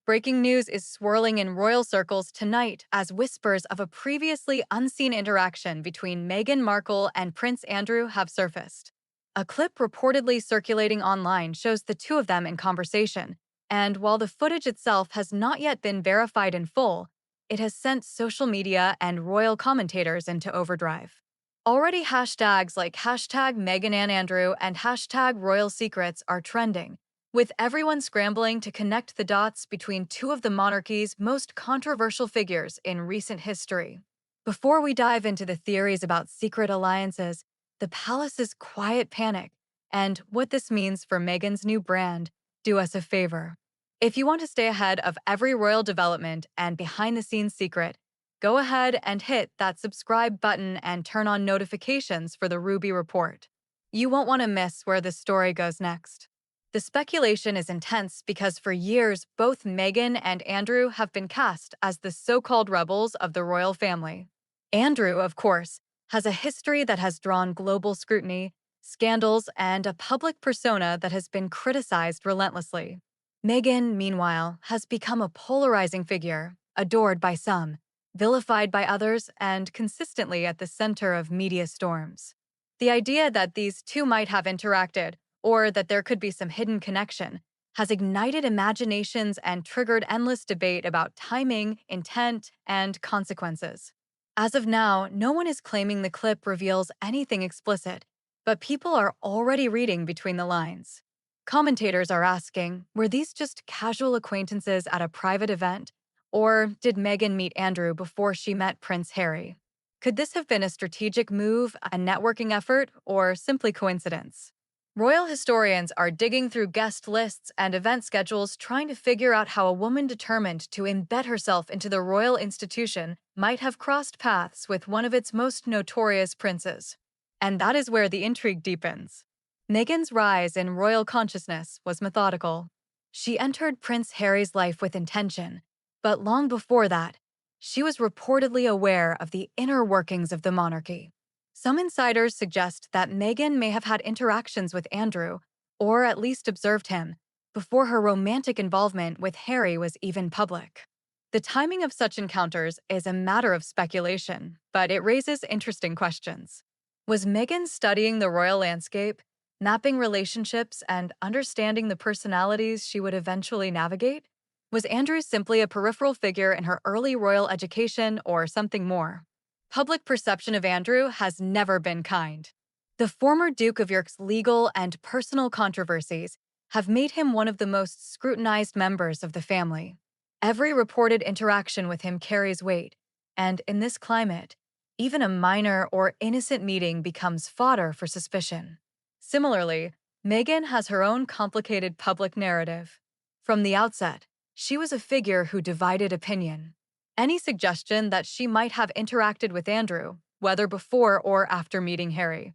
Breaking news is swirling in royal circles tonight as whispers of a previously unseen interaction between Meghan Markle and Prince Andrew have surfaced. A clip reportedly circulating online shows the two of them in conversation, and while the footage itself has not yet been verified in full, it has sent social media and royal commentators into overdrive. Already hashtags like hashtag Meghan and Andrew and hashtag royal secrets are trending, with everyone scrambling to connect the dots between two of the monarchy's most controversial figures in recent history. Before we dive into the theories about secret alliances, the palace's quiet panic, and what this means for Meghan's new brand, do us a favor. If you want to stay ahead of every royal development and behind-the-scenes secret, go ahead and hit that subscribe button and turn on notifications for the Ruby Report. You won't want to miss where this story goes next. The speculation is intense because for years, both Meghan and Andrew have been cast as the so-called rebels of the royal family. Andrew, of course, has a history that has drawn global scrutiny, scandals, and a public persona that has been criticized relentlessly. Meghan, meanwhile, has become a polarizing figure, adored by some, vilified by others, and consistently at the center of media storms. The idea that these two might have interacted, or that there could be some hidden connection, has ignited imaginations and triggered endless debate about timing, intent, and consequences. As of now, no one is claiming the clip reveals anything explicit, but people are already reading between the lines. Commentators are asking, were these just casual acquaintances at a private event, or did Meghan meet Andrew before she met Prince Harry? Could this have been a strategic move, a networking effort, or simply coincidence? Royal historians are digging through guest lists and event schedules trying to figure out how a woman determined to embed herself into the royal institution might have crossed paths with one of its most notorious princes. And that is where the intrigue deepens. Meghan's rise in royal consciousness was methodical. She entered Prince Harry's life with intention, but long before that, she was reportedly aware of the inner workings of the monarchy. Some insiders suggest that Meghan may have had interactions with Andrew, or at least observed him, before her romantic involvement with Harry was even public. The timing of such encounters is a matter of speculation, but it raises interesting questions. Was Meghan studying the royal landscape, mapping relationships, and understanding the personalities she would eventually navigate? Was Andrew simply a peripheral figure in her early royal education or something more? Public perception of Andrew has never been kind. The former Duke of York's legal and personal controversies have made him one of the most scrutinized members of the family. Every reported interaction with him carries weight, and in this climate, even a minor or innocent meeting becomes fodder for suspicion. Similarly, Meghan has her own complicated public narrative. From the outset, she was a figure who divided opinion. Any suggestion that she might have interacted with Andrew, whether before or after meeting Harry,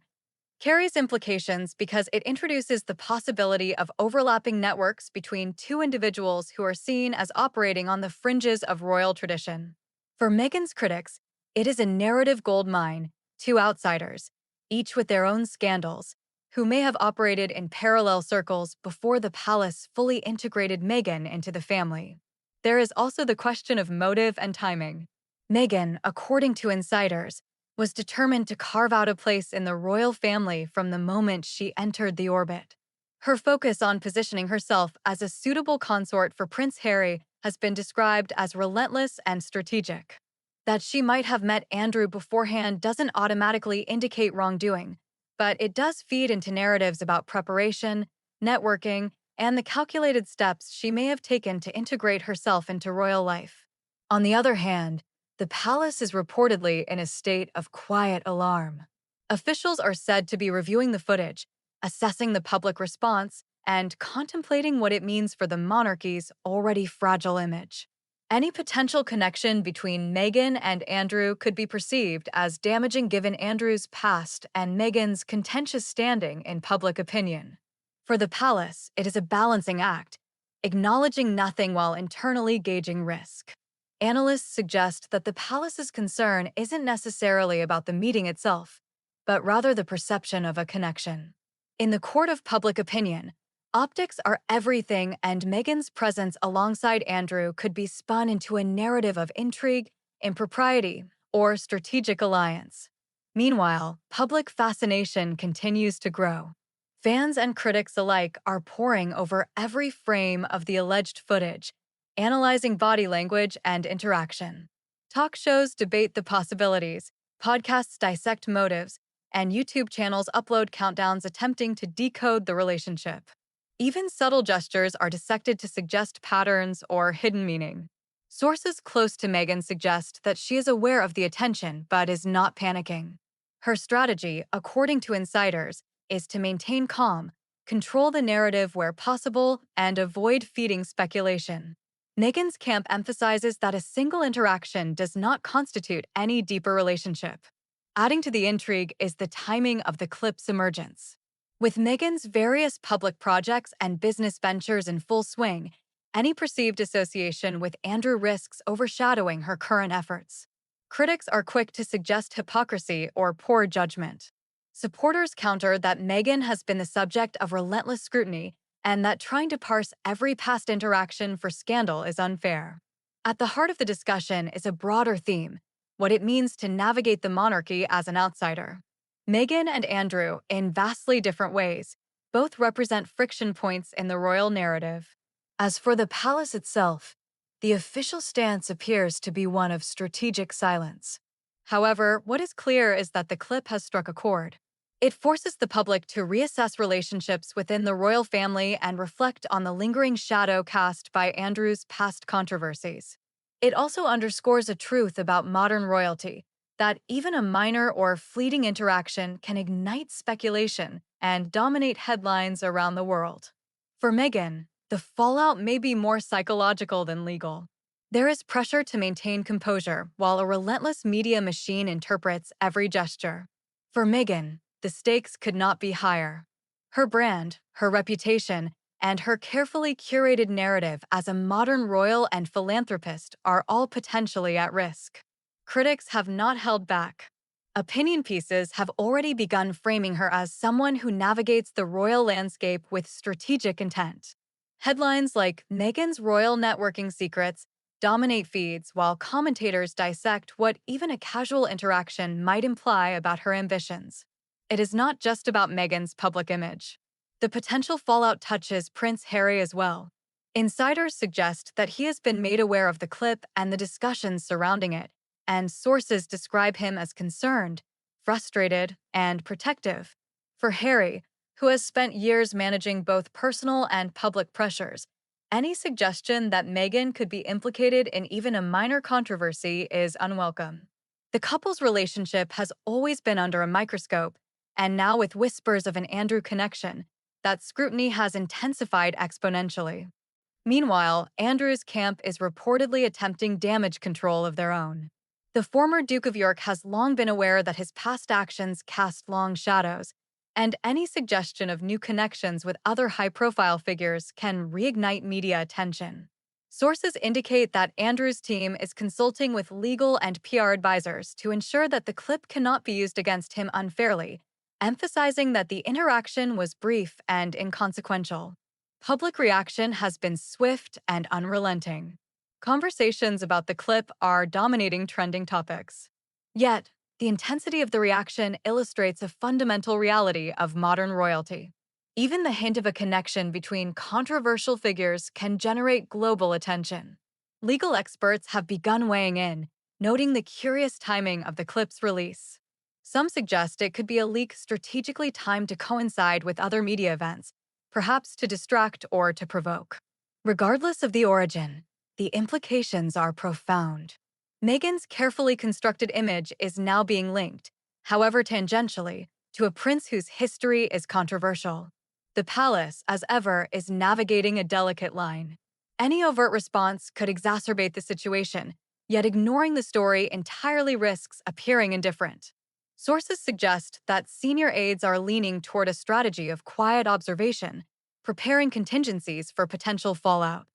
carries implications because it introduces the possibility of overlapping networks between two individuals who are seen as operating on the fringes of royal tradition. For Meghan's critics, it is a narrative goldmine, two outsiders, each with their own scandals, who may have operated in parallel circles before the palace fully integrated Meghan into the family. There is also the question of motive and timing. Meghan, according to insiders, was determined to carve out a place in the royal family from the moment she entered the orbit. Her focus on positioning herself as a suitable consort for Prince Harry has been described as relentless and strategic. That she might have met Andrew beforehand doesn't automatically indicate wrongdoing, but it does feed into narratives about preparation, networking, and the calculated steps she may have taken to integrate herself into royal life. On the other hand, the palace is reportedly in a state of quiet alarm. Officials are said to be reviewing the footage, assessing the public response, and contemplating what it means for the monarchy's already fragile image. Any potential connection between Meghan and Andrew could be perceived as damaging given Andrew's past and Meghan's contentious standing in public opinion. For the palace, it is a balancing act, acknowledging nothing while internally gauging risk. Analysts suggest that the palace's concern isn't necessarily about the meeting itself, but rather the perception of a connection. In the court of public opinion, Optics are everything, and Meghan's presence alongside Andrew could be spun into a narrative of intrigue, impropriety, or strategic alliance. Meanwhile, public fascination continues to grow. Fans and critics alike are poring over every frame of the alleged footage, analyzing body language and interaction. Talk shows debate the possibilities, podcasts dissect motives, and YouTube channels upload countdowns attempting to decode the relationship. Even subtle gestures are dissected to suggest patterns or hidden meaning. Sources close to Meghan suggest that she is aware of the attention but is not panicking. Her strategy, according to insiders, is to maintain calm, control the narrative where possible, and avoid feeding speculation. Meghan's camp emphasizes that a single interaction does not constitute any deeper relationship. Adding to the intrigue is the timing of the clip's emergence. With Meghan's various public projects and business ventures in full swing, any perceived association with Andrew risks overshadowing her current efforts. Critics are quick to suggest hypocrisy or poor judgment. Supporters counter that Meghan has been the subject of relentless scrutiny and that trying to parse every past interaction for scandal is unfair. At the heart of the discussion is a broader theme: what it means to navigate the monarchy as an outsider. Meghan and Andrew, in vastly different ways, both represent friction points in the royal narrative. As for the palace itself, the official stance appears to be one of strategic silence. However, what is clear is that the clip has struck a chord. It forces the public to reassess relationships within the royal family and reflect on the lingering shadow cast by Andrew's past controversies. It also underscores a truth about modern royalty, that even a minor or fleeting interaction can ignite speculation and dominate headlines around the world. For Meghan, the fallout may be more psychological than legal. There is pressure to maintain composure while a relentless media machine interprets every gesture. For Meghan, the stakes could not be higher. Her brand, her reputation, and her carefully curated narrative as a modern royal and philanthropist are all potentially at risk. Critics have not held back. Opinion pieces have already begun framing her as someone who navigates the royal landscape with strategic intent. Headlines like "Meghan's Royal Networking Secrets" dominate feeds, while commentators dissect what even a casual interaction might imply about her ambitions. It is not just about Meghan's public image. The potential fallout touches Prince Harry as well. Insiders suggest that he has been made aware of the clip and the discussions surrounding it, and sources describe him as concerned, frustrated, and protective. For Harry, who has spent years managing both personal and public pressures, any suggestion that Meghan could be implicated in even a minor controversy is unwelcome. The couple's relationship has always been under a microscope, and now with whispers of an Andrew connection, that scrutiny has intensified exponentially. Meanwhile, Andrew's camp is reportedly attempting damage control of their own. The former Duke of York has long been aware that his past actions cast long shadows, and any suggestion of new connections with other high-profile figures can reignite media attention. Sources indicate that Andrew's team is consulting with legal and PR advisors to ensure that the clip cannot be used against him unfairly, emphasizing that the interaction was brief and inconsequential. Public reaction has been swift and unrelenting. Conversations about the clip are dominating trending topics. Yet, the intensity of the reaction illustrates a fundamental reality of modern royalty. Even the hint of a connection between controversial figures can generate global attention. Legal experts have begun weighing in, noting the curious timing of the clip's release. Some suggest it could be a leak strategically timed to coincide with other media events, perhaps to distract or to provoke. Regardless of the origin, the implications are profound. Meghan's carefully constructed image is now being linked, however tangentially, to a prince whose history is controversial. The palace, as ever, is navigating a delicate line. Any overt response could exacerbate the situation, yet ignoring the story entirely risks appearing indifferent. Sources suggest that senior aides are leaning toward a strategy of quiet observation, preparing contingencies for potential fallout.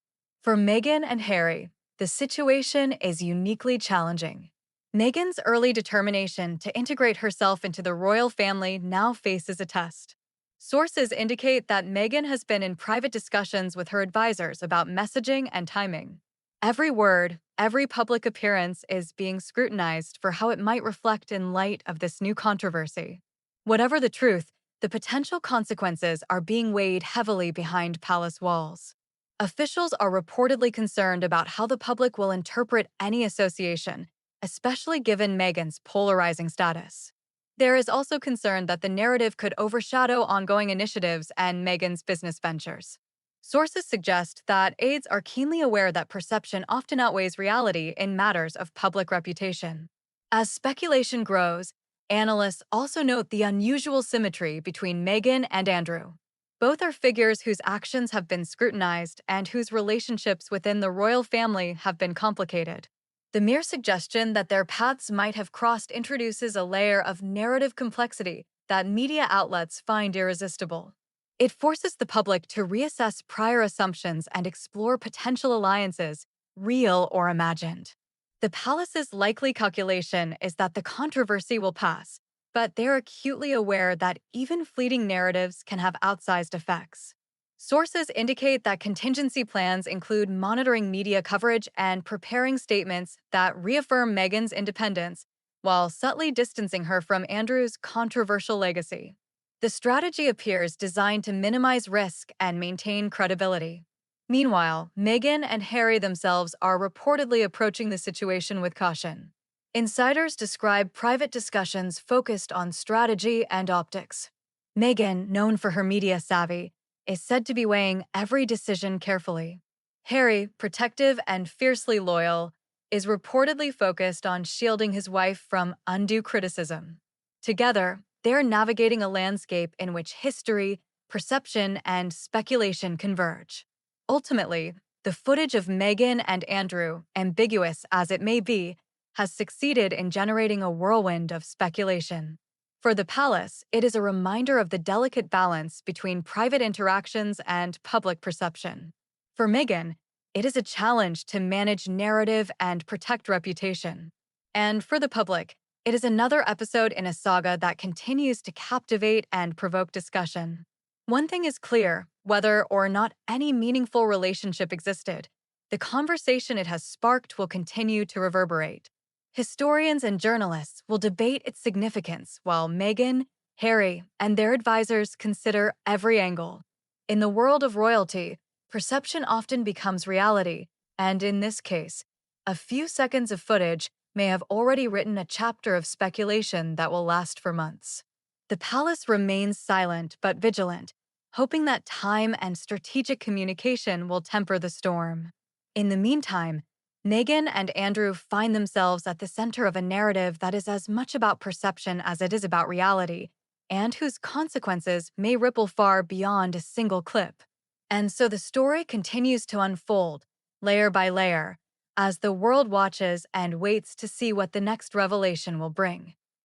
For Meghan and Harry, the situation is uniquely challenging. Meghan's early determination to integrate herself into the royal family now faces a test. Sources indicate that Meghan has been in private discussions with her advisors about messaging and timing. Every word, every public appearance is being scrutinized for how it might reflect in light of this new controversy. Whatever the truth, the potential consequences are being weighed heavily behind palace walls. Officials are reportedly concerned about how the public will interpret any association, especially given Meghan's polarizing status. There is also concern that the narrative could overshadow ongoing initiatives and Meghan's business ventures. Sources suggest that aides are keenly aware that perception often outweighs reality in matters of public reputation. As speculation grows, analysts also note the unusual symmetry between Meghan and Andrew. Both are figures whose actions have been scrutinized and whose relationships within the royal family have been complicated. The mere suggestion that their paths might have crossed introduces a layer of narrative complexity that media outlets find irresistible. It forces the public to reassess prior assumptions and explore potential alliances, real or imagined. The palace's likely calculation is that the controversy will pass, but they're acutely aware that even fleeting narratives can have outsized effects. Sources indicate that contingency plans include monitoring media coverage and preparing statements that reaffirm Meghan's independence while subtly distancing her from Andrew's controversial legacy. The strategy appears designed to minimize risk and maintain credibility. Meanwhile, Meghan and Harry themselves are reportedly approaching the situation with caution. Insiders describe private discussions focused on strategy and optics. Meghan, known for her media savvy, is said to be weighing every decision carefully. Harry, protective and fiercely loyal, is reportedly focused on shielding his wife from undue criticism. Together, they're navigating a landscape in which history, perception, and speculation converge. Ultimately, the footage of Meghan and Andrew, ambiguous as it may be, has succeeded in generating a whirlwind of speculation. For the palace, it is a reminder of the delicate balance between private interactions and public perception. For Meghan, it is a challenge to manage narrative and protect reputation. And for the public, it is another episode in a saga that continues to captivate and provoke discussion. One thing is clear: whether or not any meaningful relationship existed, the conversation it has sparked will continue to reverberate. Historians and journalists will debate its significance while Meghan, Harry, and their advisors consider every angle. In the world of royalty, perception often becomes reality, and in this case, a few seconds of footage may have already written a chapter of speculation that will last for months. The palace remains silent but vigilant, hoping that time and strategic communication will temper the storm. In the meantime, Meghan and Andrew find themselves at the center of a narrative that is as much about perception as it is about reality, and whose consequences may ripple far beyond a single clip. And so the story continues to unfold, layer by layer, as the world watches and waits to see what the next revelation will bring.